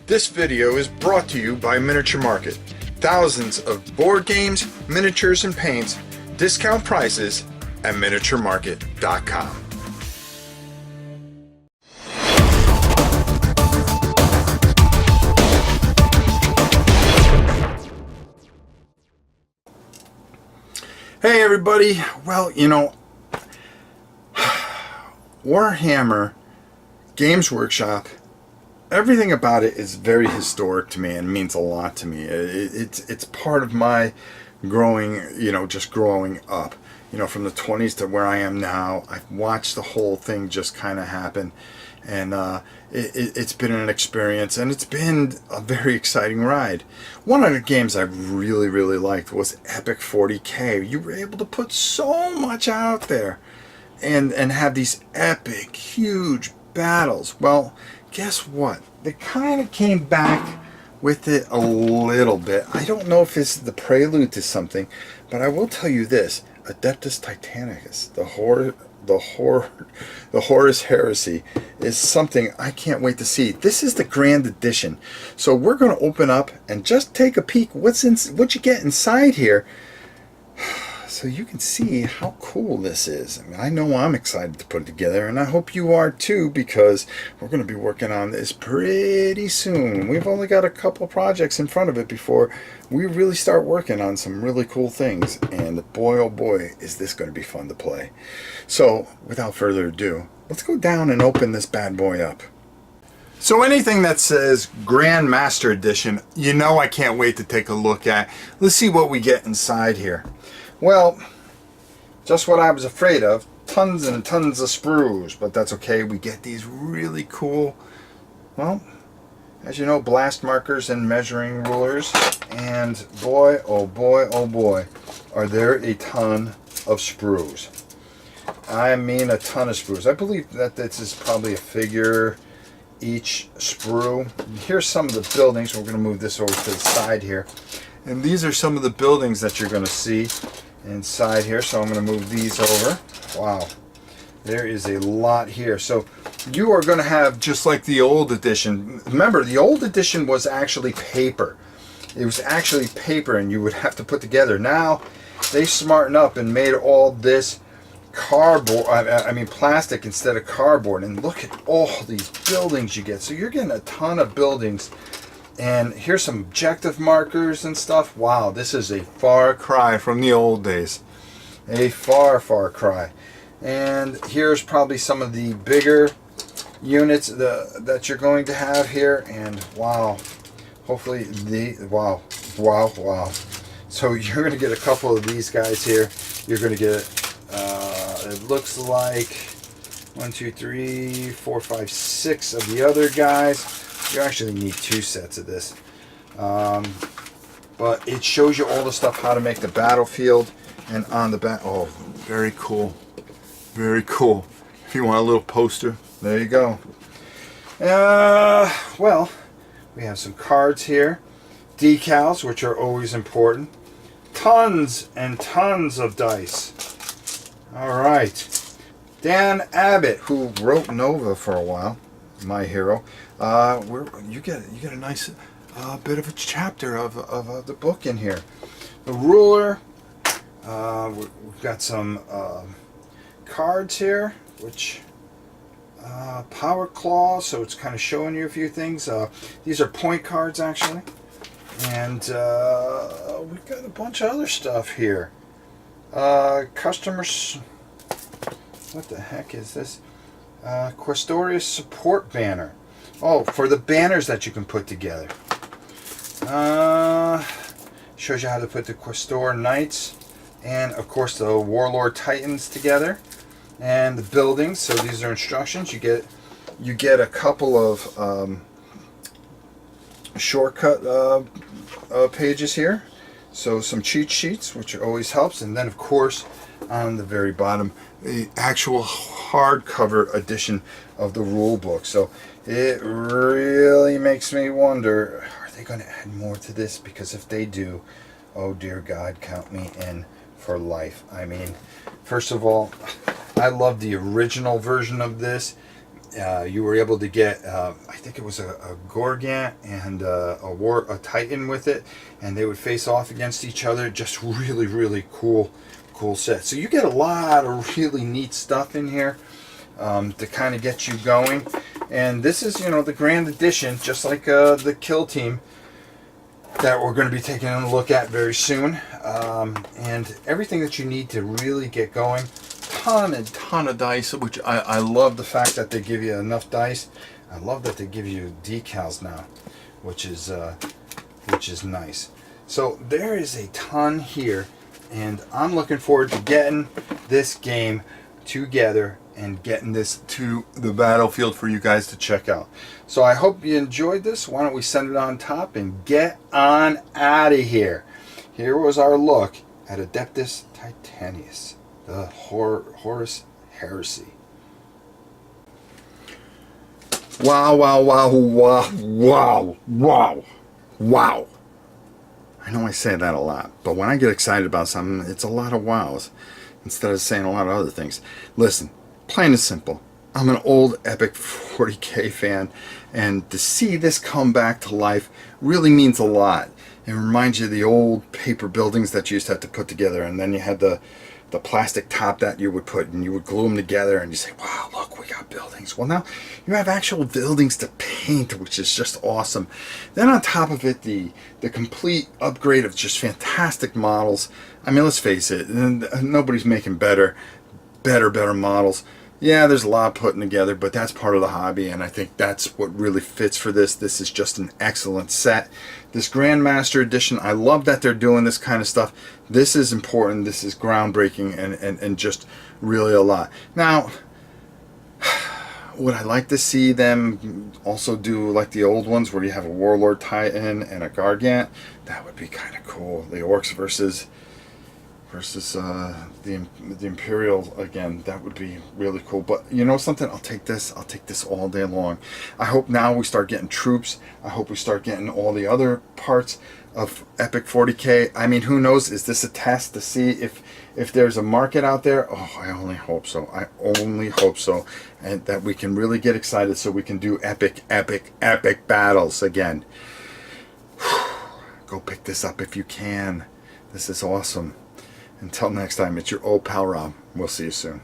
This video is brought to you by Miniature Market. Thousands of board games, miniatures, and paints, discount prices at miniaturemarket.com. Hey everybody, well, Warhammer Games Workshop, everything about it is very historic to me and means a lot to me. It's part of my growing, just growing up, from the 20s to where I am now. I've watched the whole thing just kind of happen, and it's been an experience, and it's been a very exciting ride. One of the games I really liked was Epic 40K. You were able to put so much out there and have these epic, huge battles. Well, guess what? They kind of came back with it a little bit. I don't know if it's the prelude to something, but I will tell you this: Adeptus Titanicus, the Horus Heresy, is something I can't wait to see. This is the Grand Edition, so we're going to open up and just take a peek what you get inside here, so you can see how cool this is. I know I'm excited to put it together, and I hope you are too, because we're going to be working on this pretty soon. We've only got a couple projects in front of it before we really start working on some really cool things, and boy oh boy is this going to be fun to play. So without further ado, let's go down and open this bad boy up. So anything that says Grand Master Edition, I can't wait to take a look at. Let's see what we get inside here. Well, just what I was afraid of. Tons and tons of sprues, but that's okay. We get these really cool, well, as you know, blast markers and measuring rulers. And boy, oh boy, oh boy, are there a ton of sprues. I mean a ton of sprues. I believe that this is probably a figure each sprue. Here's some of the buildings. We're going to move this over to the side here. And these are some of the buildings that you're going to see inside here. So I'm going to move these over. Wow. There is a lot here. So you are going to have, just like the old edition. Remember, the old edition was actually paper. It was actually paper, and you would have to put together. Now, they smartened up and made all this cardboard, I mean plastic instead of cardboard. And look at all these buildings you get. So you're getting a ton of buildings. And here's some objective markers and stuff. Wow, this is a far cry from the old days. A far cry. And here's probably some of the bigger units that you're going to have here. And wow, hopefully wow. So you're going to get a couple of these guys here. You're going to get, it looks like 1, 2, 3, 4, 5, 6 of the other guys. You actually need 2 sets of this. But it shows you all the stuff, how to make the battlefield. And on the back, oh, very cool. Very cool. If you want a little poster, there you go. Well, we have some cards here. Decals, which are always important. Tons and tons of dice. Alright. Dan Abbott, who wrote Nova for a while, my hero. You get a nice bit of a chapter of the book in here. The ruler. We've got some cards here, which power claw. So it's kind of showing you a few things. These are point cards actually, and we've got a bunch of other stuff here. Customers. What the heck is this? Questorius support banner. Oh, for the banners that you can put together. Shows you how to put the Questor Knights and, of course, the Warlord Titans together, and the buildings. So these are instructions. You get a couple of shortcut pages here. So some cheat sheets, which always helps, and then, of course, on the very bottom, the actual hardcover edition of the rule book. So it really makes me wonder, are they going to add more to this? Because if they do, oh dear God, count me in for life. I mean, first of all, I love the original version of this. You were able to get, I think it was a Gorgant and a Titan with it, and they would face off against each other. Just really, really cool set. So you get a lot of really neat stuff in here to kind of get you going. And this is, the Grand Edition, just like the Kill Team that we're going to be taking a look at very soon. And everything that you need to really get going. Ton of dice, which I love the fact that they give you enough dice. I love that they give you decals now, which is nice. So there is a ton here, and I'm looking forward to getting this game together and getting this to the battlefield for you guys to check out. So I hope you enjoyed this. Why don't we send it on top and get on out of here. Here was our look at Adeptus Titanicus, the Horus Heresy. Wow, wow, wow, wow, wow, wow, wow. I know I say that a lot, but when I get excited about something, it's a lot of wows instead of saying a lot of other things. Listen, plain and simple, I'm an old Epic 40K fan, and to see this come back to life really means a lot. It reminds you of the old paper buildings that you used to have to put together, and then you had the plastic top that you would put, and you would glue them together, and you say, wow, look, we got buildings. Well, now you have actual buildings to paint, which is just awesome. Then on top of it, the complete upgrade of just fantastic models. I mean, let's face it, nobody's making better models. Yeah, there's a lot putting together, but that's part of the hobby, and I think that's what really fits for this. This is just an excellent set. This Grandmaster Edition, I love that they're doing this kind of stuff. This is important. This is groundbreaking and just really a lot. Now, would I like to see them also do like the old ones where you have a Warlord Titan and a Gargant? That would be kind of cool. The Orcs versus the Imperial again. That would be really cool. But you know something? I'll take this all day long. I hope now we start getting troops. I hope we start getting all the other parts of Epic 40K. I mean, who knows? Is this a test to see if there's a market out there? Oh, I only hope so. I only hope so. And that we can really get excited so we can do epic battles again. Go pick this up if you can. This is awesome. Until next time, it's your old pal Rob. We'll see you soon.